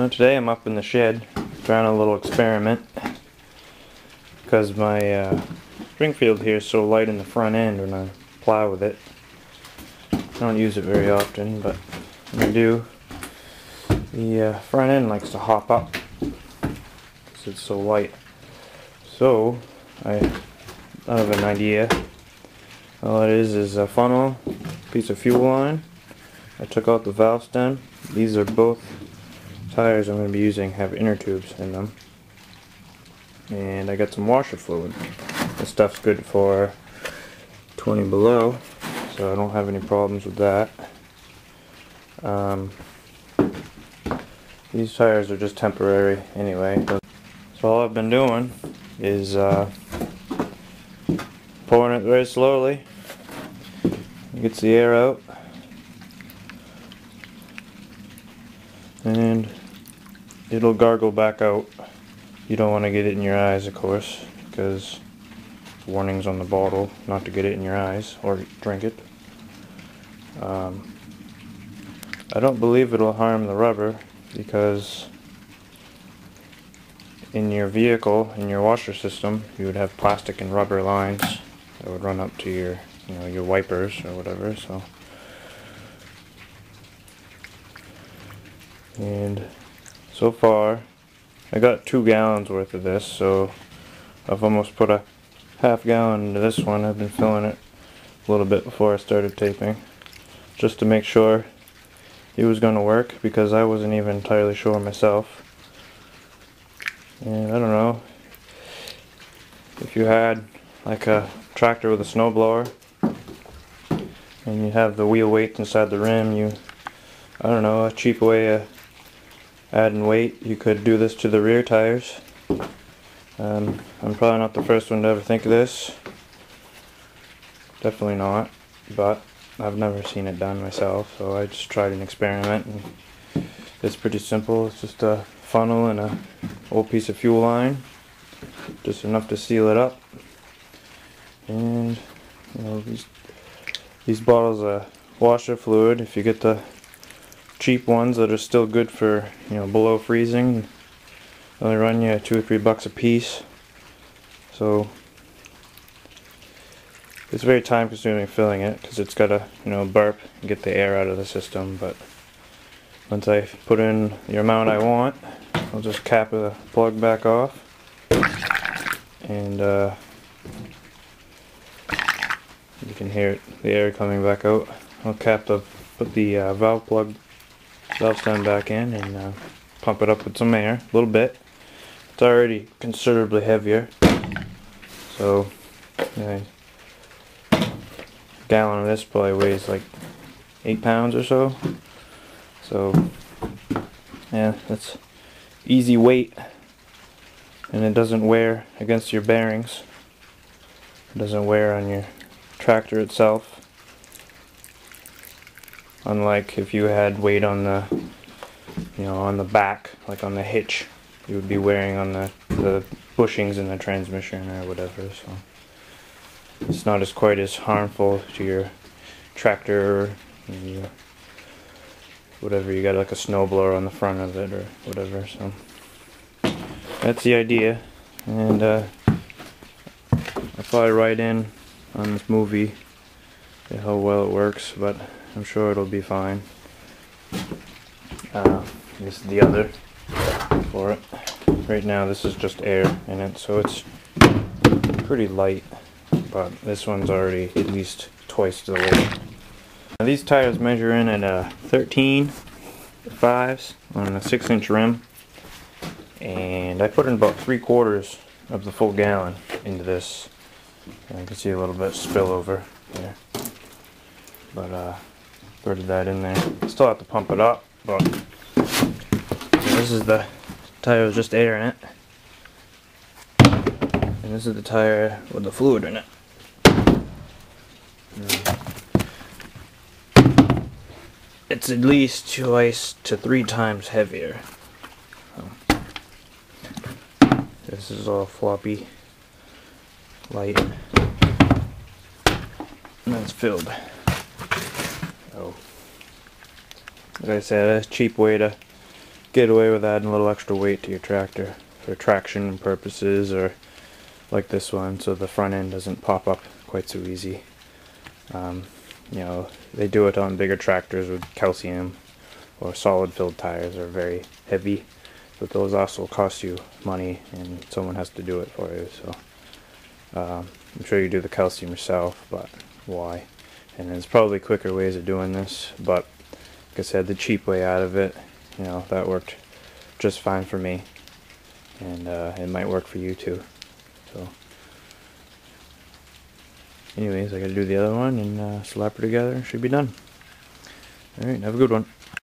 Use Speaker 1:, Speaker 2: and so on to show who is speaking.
Speaker 1: Today I'm up in the shed trying a little experiment because my Springfield here is so light in the front end when I plow with it. I don't use it very often, but when I do, the front end likes to hop up because it's so light. So I have an idea. All it is a funnel, piece of fuel line. I took out the valve stem. These are both tires I'm going to be using have inner tubes in them, and I got some washer fluid. This stuff's good for 20 below, so I don't have any problems with that. These tires are just temporary anyway, so all I've been doing is pouring it very slowly. It gets the air out, and it'll gargle back out. You don't want to get it in your eyes, of course, because warnings on the bottle not to get it in your eyes or drink it. I don't believe it'll harm the rubber, because in your vehicle, in your washer system, you would have plastic and rubber lines that would run up to your, your wipers or whatever. And so far, I got 2 gallons worth of this, so I've almost put a half gallon into this one. I've been filling it a little bit before I started taping, just to make sure it was going to work, because I wasn't even entirely sure myself. And I don't know, if you had like a tractor with a snowblower and you have the wheel weights inside the rim, I don't know, a cheap way of adding weight, you could do this to the rear tires. I'm probably not the first one to ever think of this. Definitely not, but I've never seen it done myself, so I just tried an experiment, and it's pretty simple. It's just a funnel and a old piece of fuel line, just enough to seal it up. And these bottles of washer fluid, if you get the cheap ones that are still good for below freezing, only run you $2 or $3 a piece. So it's very time consuming filling it, because it's got to burp and get the air out of the system. But once I put in the amount I want, I'll just cap the plug back off, and you can hear the air coming back out. I'll put the valve stem back in, and pump it up with some air, a little bit. It's already considerably heavier, so a gallon of this probably weighs like 8 pounds or so. So yeah, that's easy weight, and it doesn't wear against your bearings. It doesn't wear on your tractor itself, unlike if you had weight on the on the back, like on the hitch, you would be wearing on the bushings in the transmission or whatever. So it's not quite as harmful to your tractor, or whatever. You got like a snowblower on the front of it or whatever. So that's the idea, and I'll probably write in on this movie how well it works, but I'm sure it'll be fine. This is the other for it. Right now this is just air in it, so it's pretty light, but this one's already at least twice the weight. Now these tires measure in at 13 5s on a 6-inch rim, and I put in about 3/4 of the full gallon into this. And you can see a little bit of spillover there, but threaded that in there. Still have to pump it up, but this is the tire with just air in it, and this is the tire with the fluid in it. It's at least 2 to 3 times heavier. This is all floppy, light, and that's filled. So, like I said, a cheap way to get away with adding a little extra weight to your tractor for traction purposes, or like this one, so the front end doesn't pop up quite so easy. You know, they do it on bigger tractors with calcium or solid filled tires are very heavy, but those also cost you money and someone has to do it for you. So I'm sure you do the calcium yourself, but why? And there's probably quicker ways of doing this, but like I said, the cheap way out of it, you know, that worked just fine for me, and it might work for you too. So anyways, I gotta do the other one and slap her together and should be done. Alright, have a good one.